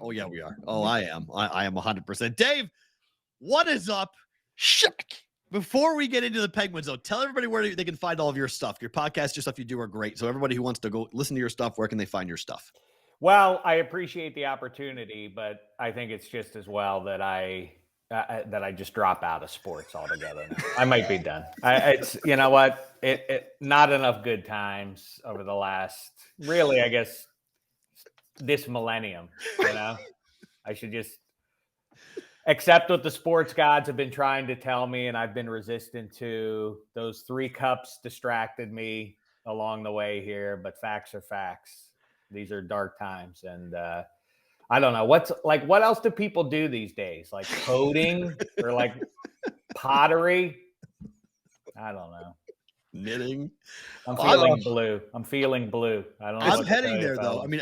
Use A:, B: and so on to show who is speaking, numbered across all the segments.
A: Oh, yeah, we are. Oh, I am. I am 100%. Dave, what is up?
B: Shek.
A: Before we get into the Penguins, though, tell everybody where they can find all of your stuff. Your podcast, your stuff you do are great. So everybody who wants to go listen to your stuff, where can they find your stuff?
C: Well, I appreciate the opportunity, but I think it's just as well that I just drop out of sports altogether now. I might be done. It's you know what? It not enough good times over the last, really, I guess, this millennium. I should just accept what the sports gods have been trying to tell me, and I've been resistant to. Those 3 cups distracted me along the way here, but facts are facts. These are dark times, and I don't know what else do people do these days? Like coding or like pottery? I don't know.
A: Knitting.
C: I'm feeling blue. I don't know.
A: I'm heading there though. I mean,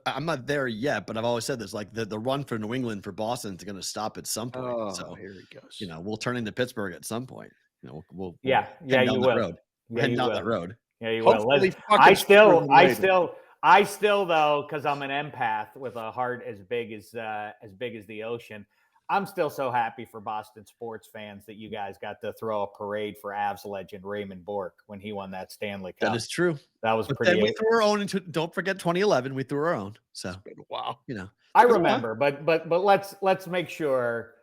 A: I'm not there yet, but I've always said this: like the run for New England for Boston is going to stop at some point.
B: Oh,
A: so
B: here he goes.
A: We'll turn into Pittsburgh at some point. We'll
C: you will.
A: Road.
C: Yeah,
A: head
C: you
A: down
C: will.
A: that road.
C: Yeah, you
B: Hopefully
C: will. I still though, because I'm an empath with a heart as big as the ocean. I'm still so happy for Boston sports fans that you guys got to throw a parade for Avs legend Raymond Bourque when he won that Stanley Cup.
A: That is true.
C: That was
A: but
C: pretty.
A: Then we threw our own into. Don't forget 2011. We threw our own. So
B: it's been a while.
C: I remember, but let's make sure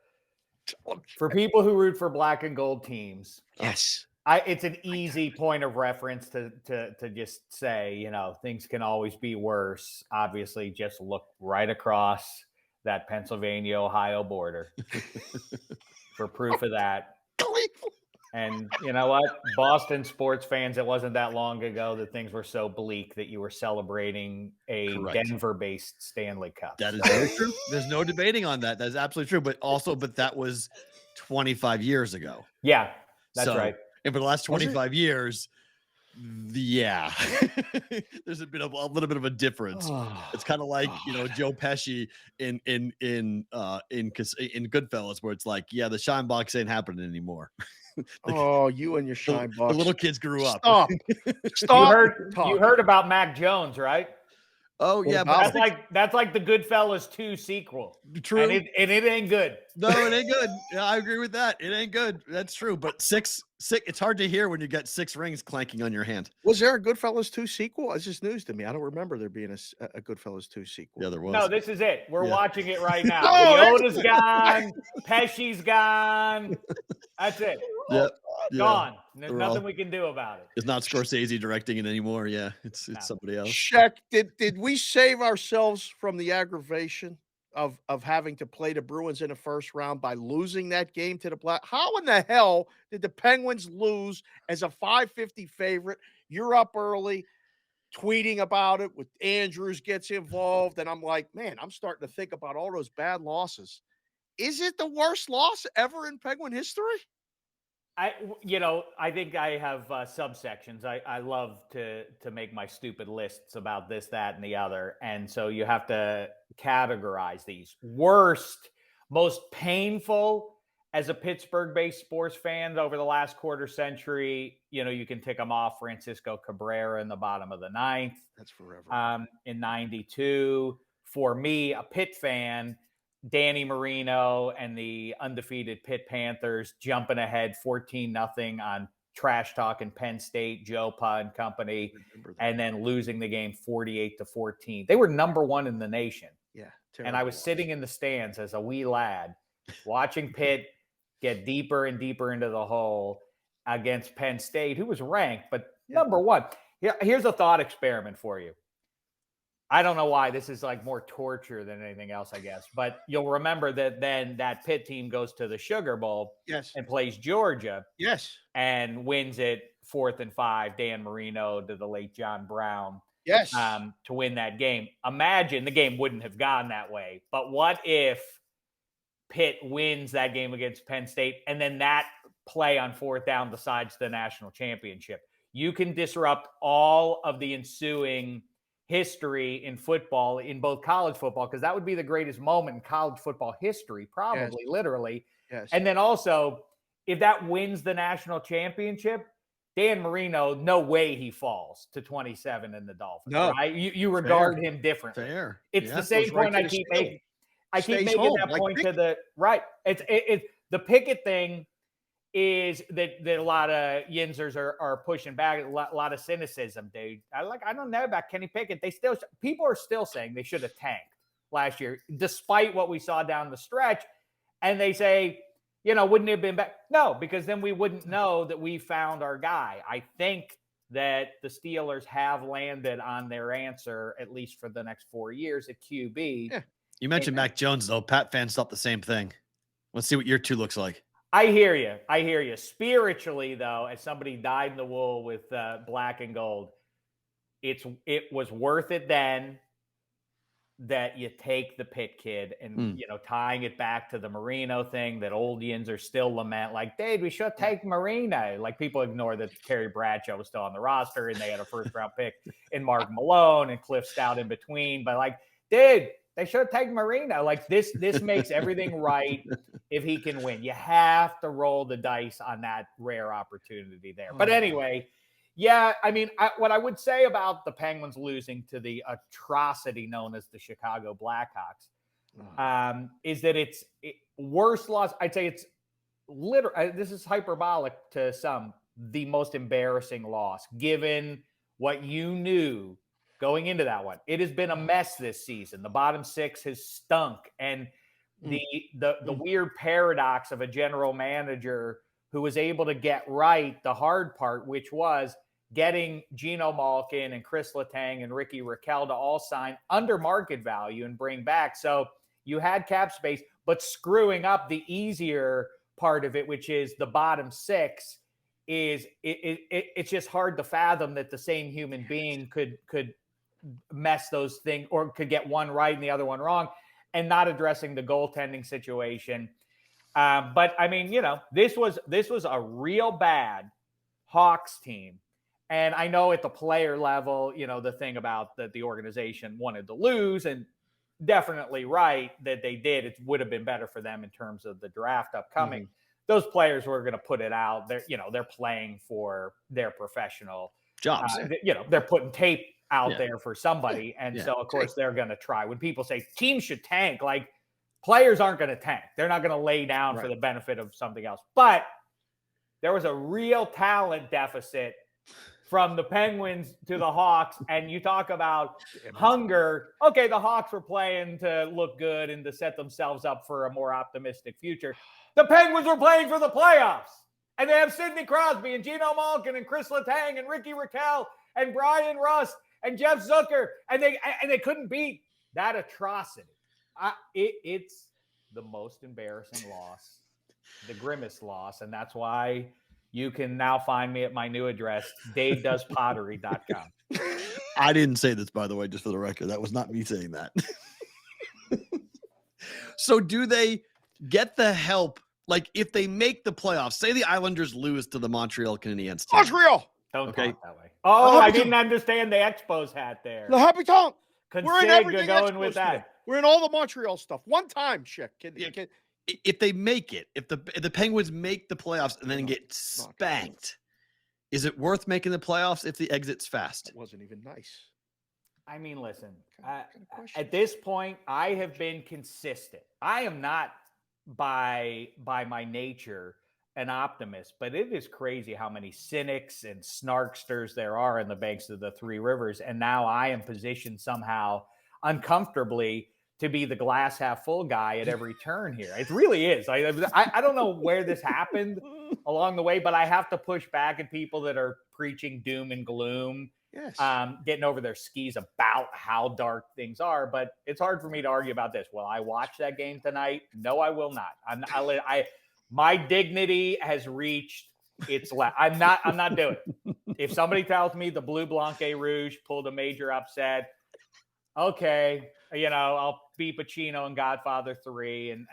C: for people who root for black and gold teams.
B: Yes.
C: It's an easy point of reference to just say, things can always be worse. Obviously, just look right across that Pennsylvania-Ohio border for proof of that. And you know what? Boston sports fans, it wasn't that long ago that things were so bleak that you were celebrating a Denver-based Stanley Cup.
A: That is very true. There's no debating on that. That's absolutely true. But that was 25 years ago.
C: Yeah, that's right.
A: And for the last 25 years, there's been a little bit of a difference. It's kind of like Joe Pesci in Goodfellas, where it's like, the shine box ain't happening anymore.
B: You and your shine box.
A: The little kids grew up.
B: Stop.
C: You heard about Mac Jones, right?
A: Oh yeah,
C: but that's like the Goodfellas 2 sequel.
A: True,
C: and it ain't good.
A: No, it ain't good. Yeah, I agree with that. It ain't good. That's true. But six. It's hard to hear when you get 6 rings clanking on your hand.
B: Was there a Goodfellas 2 sequel? It's just news to me. I don't remember there being a Goodfellas 2 sequel.
A: Yeah, there was.
C: No, this is it. We're watching it right now. Leota's gone. Pesci's gone. That's it. Gone. There's nothing we can do about it.
A: It's not Scorsese directing it anymore. Yeah, it's somebody else.
B: Shek, did we save ourselves from the aggravation of having to play the Bruins in the first round by losing that game to the Black? How in the hell did the Penguins lose as a 550 favorite? You're up early, tweeting about it with Andrews gets involved. And I'm like, man, I'm starting to think about all those bad losses. Is it the worst loss ever in Penguin history?
C: I think I have subsections. I love to make my stupid lists about this, that, and the other. And so you have to categorize these. Worst, most painful as a Pittsburgh-based sports fan over the last quarter century. You can tick them off. Francisco Cabrera in the bottom of the 9th.
B: That's forever.
C: In 92. For me, a Pitt fan, Danny Marino and the undefeated Pitt Panthers jumping ahead 14-0 on trash talking Penn State, Joe Pa and company, and then losing the game 48-14. They were number 1 in the nation.
B: Yeah.
C: And I was sitting in the stands as a wee lad watching Pitt get deeper and deeper into the hole against Penn State, who was ranked, but number 1. Here's a thought experiment for you. I don't know why this is like more torture than anything else, I guess, but you'll remember that then that Pitt team goes to the Sugar Bowl and plays Georgia and wins it 4th and 5, Dan Marino to the late John Brown to win that game. Imagine the game wouldn't have gone that way, but what if Pitt wins that game against Penn State and then that play on 4th down decides the national championship? You can disrupt all of the ensuing history in football, in both college football, because that would be the greatest moment in college football history, probably, literally.
B: Yes.
C: And then also, if that wins the national championship, Dan Marino, no way he falls to 27 in the Dolphins,
B: No.
C: right? You regard him differently.
A: Fair.
C: It's
A: Yeah.
C: the same
B: Goes right
C: point
B: to
C: I
B: the
C: keep
B: steel.
C: making. I keep
B: Stays
C: making
B: home,
C: that
B: like
C: point to
B: Pickett.
C: the right. It's the Pickett thing is that a lot of Yinzers are pushing back. A lot of cynicism, dude. I don't know about Kenny Pickett. People are still saying they should have tanked last year, despite what we saw down the stretch. And they say, wouldn't it have been back? No, because then we wouldn't know that we found our guy. I think that the Steelers have landed on their answer, at least for the next 4 years at QB.
B: Yeah.
A: You mentioned Mac Jones, though. Pat fans thought the same thing. Let's see what year 2 looks like.
C: I hear you. Spiritually, though, as somebody dyed in the wool with black and gold, it was worth it then that you take the Pitt kid and, tying it back to the Marino thing that old Yins are still lament. Like, dude, we should take Marino. Like, people ignore that Terry Bradshaw was still on the roster and they had a first-round pick in Mark Malone and Cliff Stout in between. But, like, dude, they should take Marino. Like, this makes everything right if he can win. You have to roll the dice on that rare opportunity there. But anyway, yeah, I mean, what I would say about the Penguins losing to the atrocity known as the Chicago Blackhawks is that it's worst loss. I'd say it's literally, this is hyperbolic to some, the most embarrassing loss, given what you knew going into that one. It has been a mess this season. The bottom 6 has stunk. And the weird paradox of a general manager who was able to get right the hard part, which was getting Geno Malkin and Chris Letang and Ricky Raquel to all sign under market value and bring back. So you had cap space, but screwing up the easier part of it, which is the bottom 6, is it's just hard to fathom that the same human being could mess those things or could get one right and the other one wrong, and not addressing the goaltending situation. But I mean, this was a real bad Hawks team. And I know at the player level, the thing about that the organization wanted to lose, and definitely right that they did. It would have been better for them in terms of the draft upcoming. Those players were going to put it out. They're playing for their professional
A: jobs.
C: They're putting tape out there for somebody. And so, of course, they're going to try. When people say teams should tank, like, players aren't going to tank. They're not going to lay down for the benefit of something else. But there was a real talent deficit from the Penguins to the Hawks. And you talk about hunger. Okay, the Hawks were playing to look good and to set themselves up for a more optimistic future. The Penguins were playing for the playoffs. And they have Sidney Crosby and Geno Malkin and Chris Letang and Ricky Raquel and Brian Rust and Jeff Zucker. And they couldn't beat that atrocity. It's the most embarrassing loss, the grimmest loss. And that's why you can now find me at my new address, davedoespottery.com.
A: I didn't say this, by the way, just for the record. That was not me saying that. So do they get the help? Like, if they make the playoffs, say the Islanders lose to the Montreal Canadiens team.
B: Montreal!
C: Don't talk that way. Oh, I didn't understand the Expos hat there.
B: The Happy Tongue.
C: We're in everything going with that.
B: Today. We're in all the Montreal stuff. One time, Shek.
A: If they make it, if the Penguins make the playoffs and then get spanked, is it worth making the playoffs if the exit's fast?
B: It wasn't even nice.
C: I mean, listen, at this point, I have been consistent. I am not by my nature an optimist, but it is crazy how many cynics and snarksters there are in the banks of the Three Rivers. And now I am positioned somehow uncomfortably to be the glass half full guy at every turn here. It really is. I don't know where this happened along the way, but I have to push back at people that are preaching doom and gloom, getting over their skis about how dark things are. But it's hard for me to argue about this. Will I watch that game tonight? No, I will not. My dignity has reached its I'm not doing it. If somebody tells me the Bleu Blanc Rouge pulled a major upset, okay, I'll be Pacino and Godfather 3, and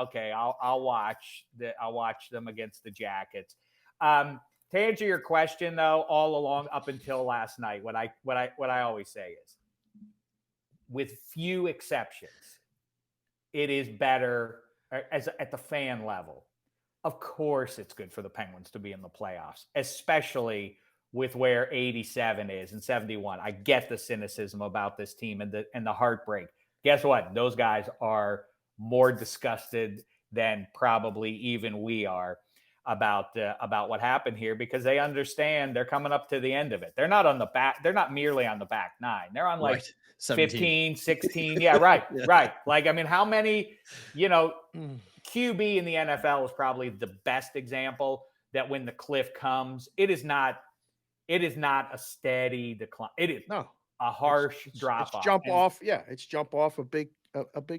C: okay, I'll watch them against the Jackets. To answer your question, though, all along up until last night, what I always say is, with few exceptions, it is better at the fan level of course it's good for the Penguins to be in the playoffs, especially with where 87 is and 71. I get the cynicism about this team and the heartbreak. Guess what? Those guys are more disgusted than probably even we are about what happened here, because they understand they're coming up to the end of it. They're not on the back. They're not merely on the back nine. They're on like 15, 16. Yeah, right. Yeah. Right. Like, I mean, how many, QB in the NFL is probably the best example that when the cliff comes, it is not a steady decline. It is a harsh drop off.
B: Jump off. Yeah. It's jump off a big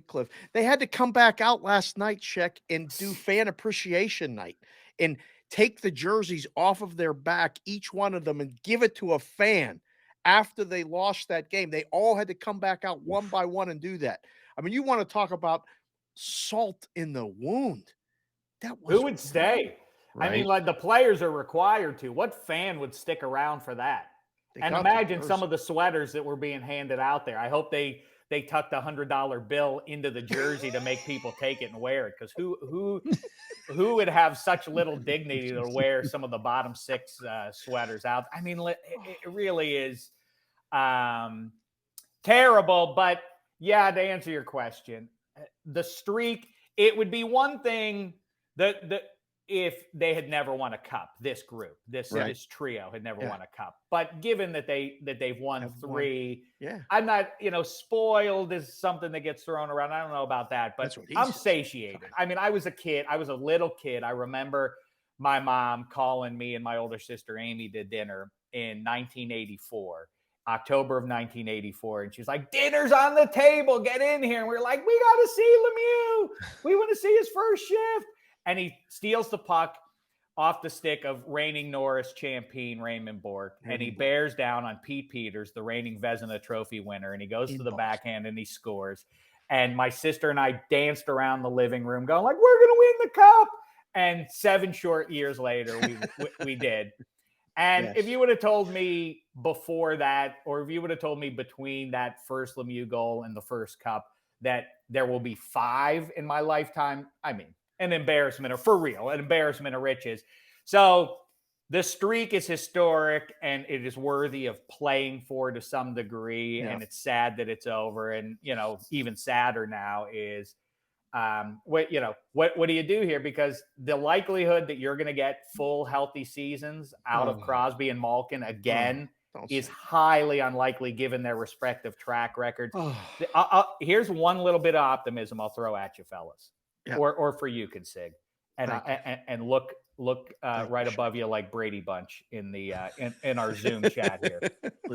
B: cliff. They had to come back out last night, Shek, and do fan appreciation night and take the jerseys off of their back, each one of them, and give it to a fan after they lost that game. They all had to come back out one by one and do that. I mean, you want to talk about salt in the wound.
C: Who would stay? Right? I mean, like, the players are required to. What fan would stick around for that? And imagine some of the sweaters that were being handed out there. I hope they tucked $100 bill into the jersey to make people take it and wear it. Because who would have such little dignity to wear some of the bottom six sweaters out? I mean, it really is terrible. But yeah, to answer your question, the streak, it would be one thing that if they had never won a cup, this group, this trio had never won a cup. But given that they've won three, I'm not, spoiled is something that gets thrown around. I don't know about that, but I'm satiated. I mean, I was a little kid. I remember my mom calling me and my older sister Amy to dinner in 1984. October of 1984. And she's like, dinner's on the table. Get in here. And we're like, we got to see Lemieux. We want to see his first shift. And he steals the puck off the stick of reigning Norris champion Raymond Bourque. And he bears down on Pete Peters, the reigning Vezina Trophy winner. And he goes to the backhand and he scores. And my sister and I danced around the living room going like, we're going to win the cup. And 7 short years later, we did. And if you would have told me before that, or if you would have told me between that first Lemieux goal and the first cup, that there will be 5 in my lifetime, I mean, an embarrassment, or for real, an embarrassment of riches. So the streak is historic and it is worthy of playing for to some degree. Yeah. And it's sad that it's over. And, even sadder now is, what do you do here? Because the likelihood that you're going to get full healthy seasons out of Crosby and Malkin again is highly unlikely given their respective track records. Here's one little bit of optimism I'll throw at you, fellas, or for you, Consig, and look right above you like Brady Bunch in the in our Zoom chat here.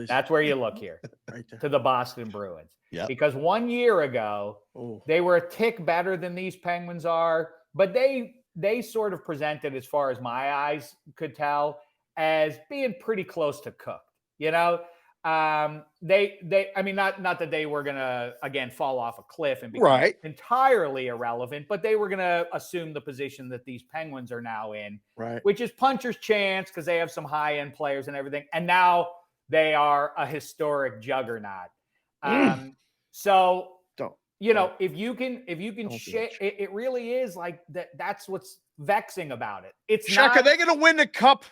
C: That's where you look here, right to the Boston Bruins. Yep. Because 1 year ago, they were a tick better than these Penguins are, but they sort of presented, as far as my eyes could tell, as being pretty close to cooked. Not that they were going to, again, fall off a cliff and become entirely irrelevant, but they were going to assume the position that these Penguins are now in, which is puncher's chance because they have some high-end players and everything. And now they are a historic juggernaut. So, if you can share, it really is like that. That's what's vexing about it. It's
B: Shek, are they going to win the cup?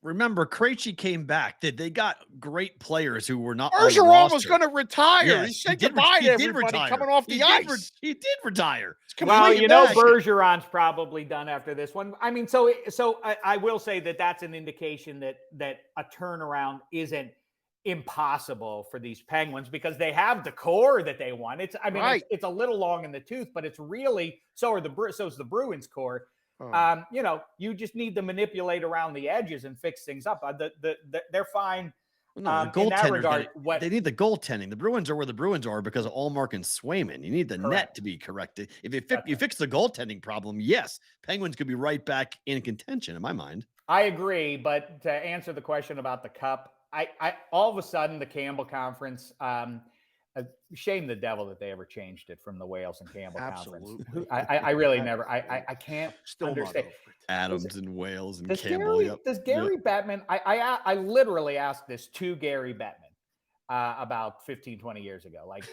A: Remember, Krejci came back. They got great players who were not.
B: Bergeron was going to retire. Yes, he said goodbye to everybody coming off the ice.
A: He did retire.
C: Well, Bergeron's probably done after this one. I mean, so I will say that that's an indication that a turnaround isn't impossible for these Penguins because they have the core that they want. It's a little long in the tooth, but it's really so's the Bruins core. You just need to manipulate around the edges and fix things up. They're fine. In that regard,
A: they need the goaltending. The Bruins are where the Bruins are because of Allmark and Swayman. You need the net to be corrected. If you fix the goaltending problem, yes, Penguins could be right back in contention. In my mind,
C: I agree. But to answer the question about the cup, I all of a sudden the Campbell Conference. Shame the devil that they ever changed it from the Wales and Campbell Conference. I really never. I can't understand.
A: Adams and Wales and Campbell.
C: Does Gary Bettman? I literally asked this to Gary Bettman about 15, 20 years ago. Like,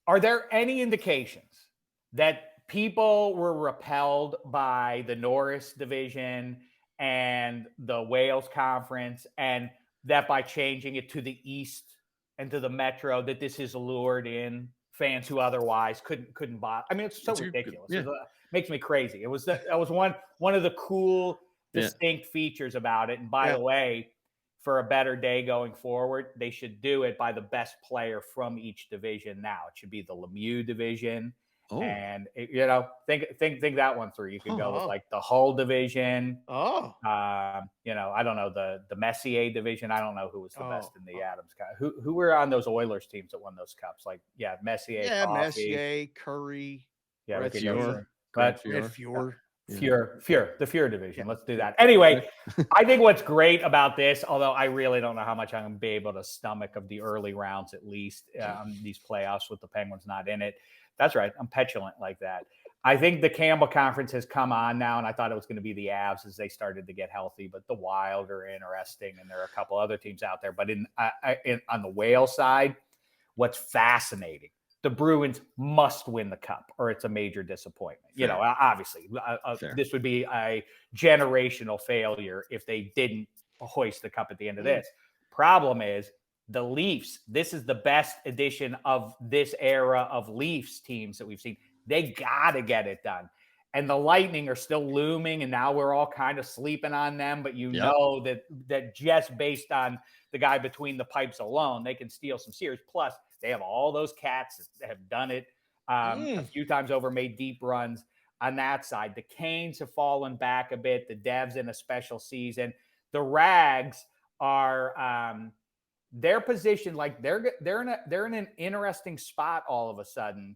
C: are there any indications that people were repelled by the Norris division and the Wales Conference, and that by changing it to the East and to the Metro, that this has lured in fans who otherwise couldn't buy. I mean, it's so ridiculous.
A: Yeah.
C: It makes me crazy. That was one of the cool, distinct features about it. And by the way, for a better day going forward, they should do it by the best player from each division. Now it should be the Lemieux division. And think that one through. You could go with like the Hull division. I don't know, the Messier division. I don't know who was the best in the Adams Cup. Who were on those Oilers teams that won those cups? Like Messier,
B: Messier, Curry,
C: Red
B: Fuhr,
C: the Fuhr division. Let's do that. Anyway, I think what's great about this, although I really don't know how much I'm going to be able to stomach of the early rounds, at least these playoffs with the Penguins not in it. That's right. I'm petulant like that. I think the Campbell Conference has come on now, and I thought it was going to be the Avs as they started to get healthy, but the Wild are interesting, and there are a couple other teams out there. But on the Wales side, what's fascinating, the Bruins must win the cup or it's a major disappointment. Fair. Obviously, this would be a generational failure if they didn't hoist the cup at the end of this. Problem is, the Leafs, this is the best edition of this era of Leafs teams that we've seen. They got to get it done. And the Lightning are still looming, and now we're all kind of sleeping on them. But know that just based on the guy between the pipes alone, they can steal some series. Plus, they have all those cats that have done it a few times over, made deep runs on that side. The Canes have fallen back a bit. The Devs in a special season. The Rags are their position, like they're in an interesting spot all of a sudden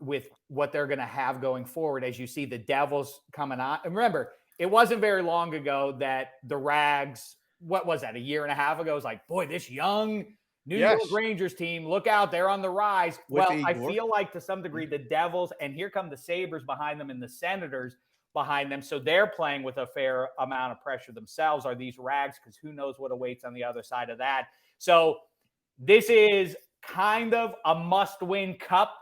C: with what they're going to have going forward. As you see the Devils coming on, and remember, it wasn't very long ago that the Rags, what was that, a year and a half ago, was like, boy, this young New York Rangers team, look out, they're on the rise. Well, I feel like to some degree the Devils, and here come the Sabres behind them and the Senators behind them. So they're playing with a fair amount of pressure themselves, are these Rags, because who knows what awaits on the other side of that. So this is kind of a must-win cup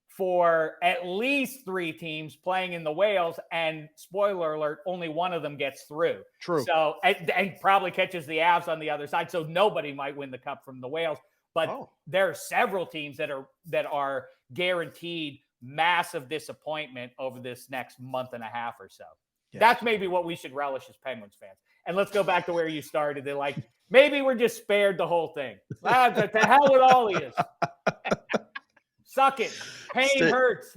C: for at least 3 teams playing in the Wales, and spoiler alert, only one of them gets through.
B: True.
C: So and probably catches the Avs on the other side. So nobody might win the cup from the Wales, but there are several teams that are guaranteed massive disappointment over this next month and a half or so. Yes. That's maybe what we should relish as Penguins fans. And let's go back to where you started. They're like, maybe we're just spared the whole thing. To hell with all of you. Suck it. Pain hurts.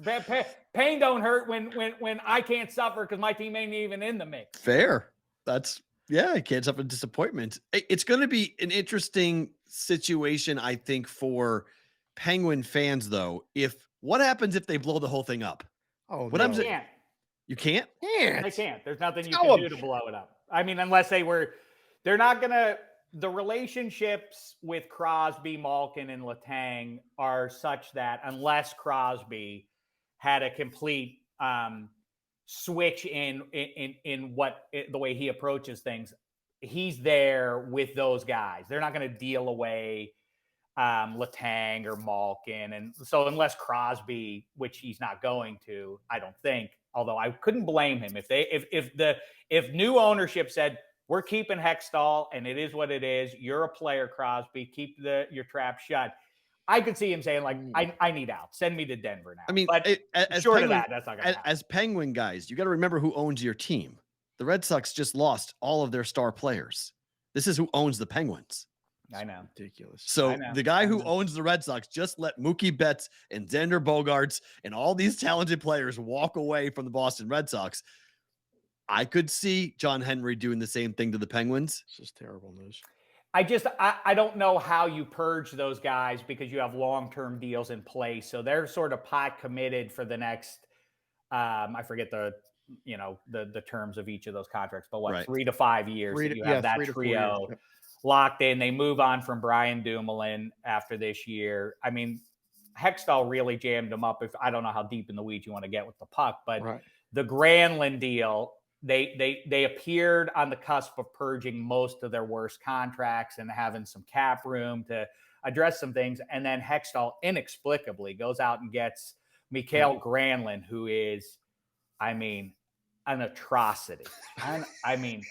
C: Pain don't hurt when I can't suffer because my team ain't even in the mix.
A: Fair. You can't suffer disappointment. It's going to be an interesting situation, I think, for Penguin fans, though. What happens if they blow the whole thing up?
C: What happens? You can't? They can't. There's nothing you can do to blow it up. I mean, unless they're not going to. The relationships with Crosby, Malkin, and Letang are such that unless Crosby had a complete switch in what the way he approaches things, he's there with those guys. They're not going to deal away Letang or Malkin, and so unless Crosby, which he's not going to, I don't think. Although I couldn't blame him if new ownership said, we're keeping Hextall, and it is what it is. You're a player, Crosby. Keep your trap shut. I could see him saying, like, I need out. Send me to Denver now.
A: I mean,
C: but short of that, that's not going to happen.
A: As Penguin guys, you got to remember who owns your team. The Red Sox just lost all of their star players. This is who owns the Penguins.
C: I know.
B: Ridiculous.
A: So the guy who owns the Red Sox just let Mookie Betts and Xander Bogaerts and all these talented players walk away from the Boston Red Sox. I could see John Henry doing the same thing to the Penguins.
B: This is terrible news.
C: I don't know how you purge those guys because you have long-term deals in place. So they're sort of pot committed for the next, I forget the terms of each of those contracts, but 3 to 5 years. You have that trio locked in. They move on from Brian Dumoulin after this year. I mean, Hextall really jammed them up. I don't know how deep in the weeds you want to get with the puck, but the Granlund deal, They appeared on the cusp of purging most of their worst contracts and having some cap room to address some things. And then Hextall inexplicably goes out and gets Mikael Granlund, who is, I mean, an atrocity. I mean,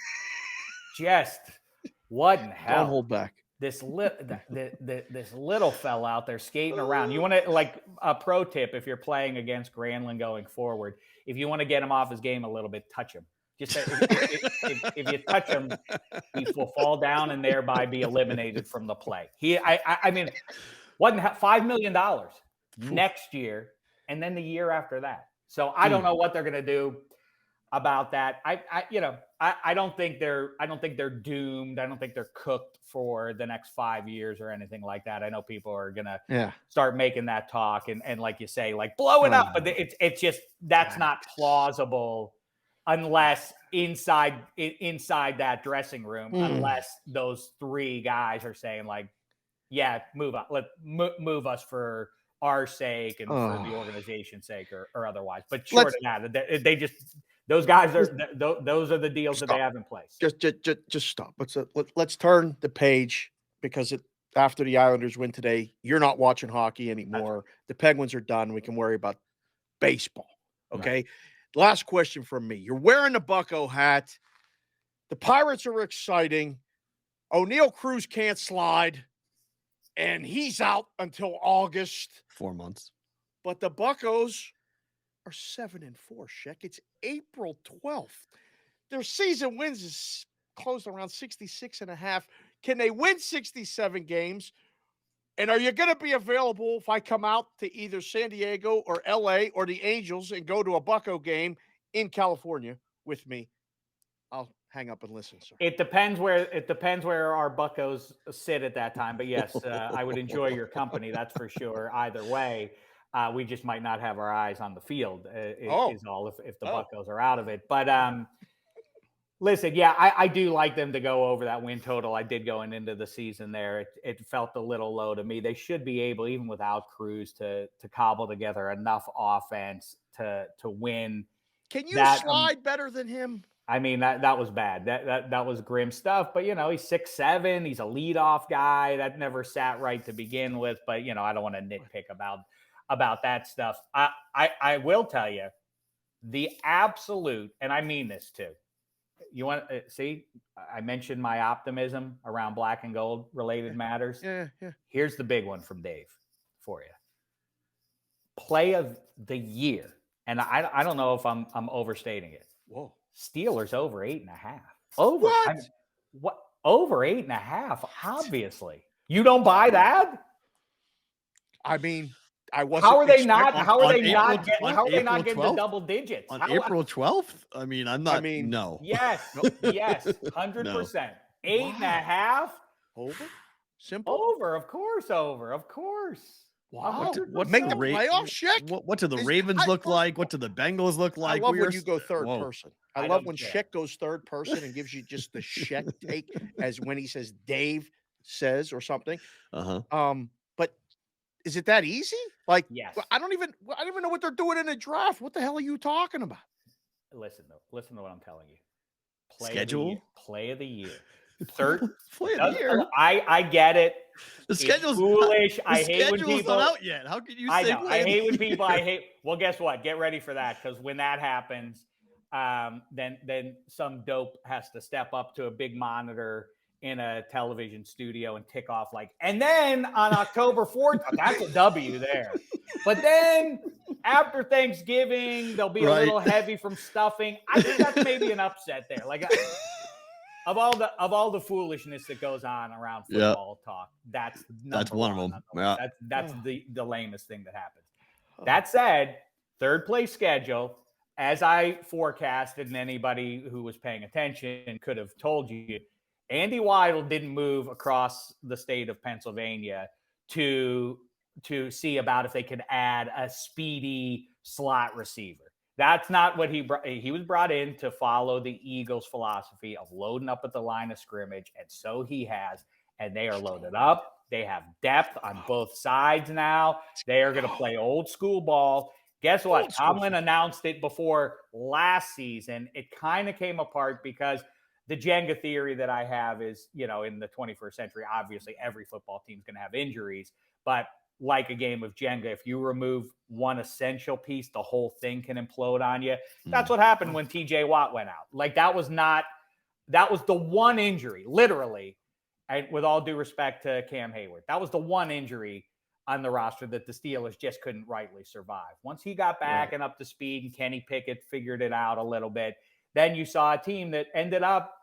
C: just what in hell?
B: Don't hold back.
C: This little fella out there skating around. You want to, like, a pro tip if you're playing against Granlund going forward, if you want to get him off his game a little bit, touch him. Just if you touch him, he will fall down and thereby be eliminated from the play. I mean, wasn't $5 million next year, and then the year after that. So I don't know what they're going to do about that. I don't think they're doomed. I don't think they're cooked for the next 5 years or anything like that. I know people are going to start making that talk and like you say, like blow it up, but it's just, that's not plausible unless inside that dressing room, unless those three guys are saying like, yeah, move up, move us for our sake and for the organization's sake or otherwise. But short of that, they just, those guys are, those are the deals that they have in place.
B: Just stop. Let's turn the page, because after the Islanders win today, you're not watching hockey anymore. Right. The Penguins are done. We can worry about baseball. Okay. Right. Last question from me. You're wearing the Bucko hat. The Pirates are exciting. O'Neal Cruz can't slide, and he's out until August.
A: 4 months.
B: But the Buccos are 7-4, Shek. It's April 12th. Their season wins is closed around 66.5. Can they win 67 games? And are you going to be available if I come out to either San Diego or LA or the Angels and go to a Bucco game in California with me? I'll hang up and listen, sir.
C: It depends where our Buccos sit at that time. But yes, I would enjoy your company. That's for sure. Either way, we just might not have our eyes on the field. Is all if the Buccos are out of it. But listen, yeah, I do like them to go over that win total. I did going into the season there. It felt a little low to me. They should be able, even without Cruz, to cobble together enough offense to win.
B: Can you slide better than him?
C: I mean, that was bad. That was grim stuff. But, he's 6'7". He's a leadoff guy. That never sat right to begin with. But, I don't want to nitpick about that stuff. I will tell you, the absolute, and I mean this too. You want to see? I mentioned my optimism around black and gold related matters.
B: Yeah.
C: Here's the big one from Dave for you. Play of the year, and I don't know if I'm overstating it.
B: Whoa.
C: Steelers over 8.5. Over what? Over 8.5. Obviously, you don't buy that.
B: I mean, I wasn't.
C: How are they not? How are they not getting the double digits
A: on April 12th? I mean, I'm not. No.
C: Yes. 100%. 8.5.
B: Over. Simple.
C: Over. Of course. Over. Of course.
B: Wow. What make the playoffs, Shek?
A: What do the Ravens look like? What do the Bengals look like?
B: I love when you go third person. I love when Shek goes third person and gives you just the Shek take, as when he says Dave says or something. But is it that easy? Like,
C: yes.
B: I don't even know what they're doing in the draft. What the hell are you talking about?
C: Listen to what I'm telling you. Play of the year. Third
A: play of the year.
C: I get it.
A: The schedule's
C: foolish.
A: I hate when people not out yet. How could you say?
C: I know. I hate when people. Well, guess what? Get ready for that, because when that happens, then some dope has to step up to a big monitor in a television studio and tick off like, and then on October 4th, that's a W there. But then after Thanksgiving, they'll be a little heavy from stuffing. I think that's maybe an upset there. Like, of all the foolishness that goes on around football talk, that's
A: one of them. Yeah.
C: That's the lamest thing that happens. That said, third place schedule, as I forecasted, and anybody who was paying attention could have told you, Andy Weidl didn't move across the state of Pennsylvania to see about if they could add a speedy slot receiver. That's not what he was brought in to follow the Eagles' philosophy of loading up at the line of scrimmage, and so he has. And they are loaded up. They have depth on both sides now. They are going to play old school ball. Guess what? Tomlin announced it before last season. It kind of came apart because the Jenga theory that I have is, in the 21st century, obviously every football team is going to have injuries, but like a game of Jenga. If you remove one essential piece, the whole thing can implode on you. That's what happened when TJ Watt went out. Like that was the one injury, literally, and with all due respect to Cam Hayward, that was the one injury on the roster that the Steelers just couldn't rightly survive. Once he got back and up to speed and Kenny Pickett figured it out a little bit, then you saw a team that ended up,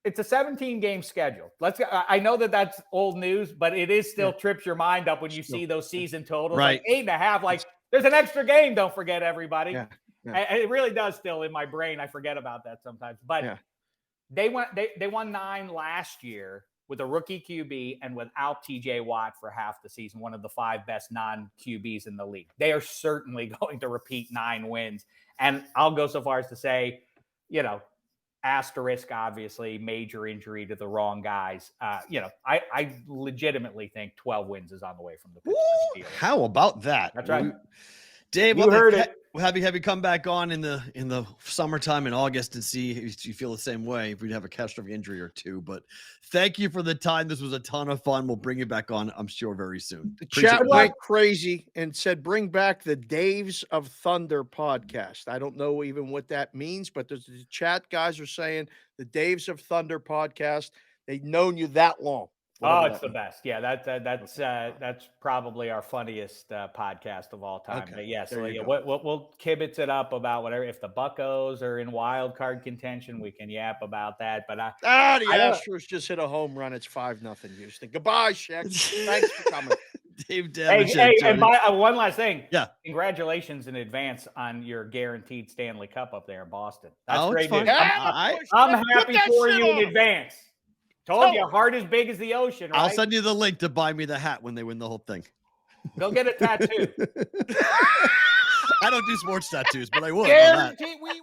C: it's a 17-game schedule. I know that that's old news, but it is still trips your mind up when you see those season totals.
A: Right.
C: Like 8.5, like there's an extra game. Don't forget, everybody.
B: Yeah.
C: And it really does still in my brain. I forget about that sometimes, but they won 9 last year with a rookie QB and without TJ Watt for half the season, one of the 5 best non-QBs in the league. They are certainly going to repeat 9 wins. And I'll go so far as to say, asterisk, obviously, major injury to the wrong guys. I legitimately think 12 wins is on the way from the Pittsburgh Steelers.
A: How about that?
C: That's right.
A: Dave,
C: You heard it.
A: We'll have you come back on in the summertime in August and see if you feel the same way, if we'd have a catastrophic injury or two. But thank you for the time. This was a ton of fun. We'll bring you back on, I'm sure, very soon.
B: The chat went crazy and said, bring back the Daves of Thunder podcast. I don't know even what that means, but the chat guys are saying the Daves of Thunder podcast. They've known you that long.
C: Oh, it's the best. Yeah, that's probably our funniest podcast of all time.
B: Okay,
C: But yeah, so
B: there you
C: we'll kibitz it up about whatever. If the Buccos are in wild card contention, we can yap about that. But
B: the Astros just hit a home run. It's 5-0 Houston. Goodbye, Shek. Thanks for coming.
A: Dave Dameshek.
C: Hey, and one last thing.
A: Yeah.
C: Congratulations in advance on your guaranteed Stanley Cup up there in Boston. That's
A: it's
C: great
A: fun.
C: news. I'm happy for you in
B: on.
C: advance. Told you, heart as big as the ocean, right?
A: I'll send you the link to buy me the hat when they win the whole thing.
C: Go get a tattoo.
A: I don't do sports tattoos, but I would.
B: Guarantee we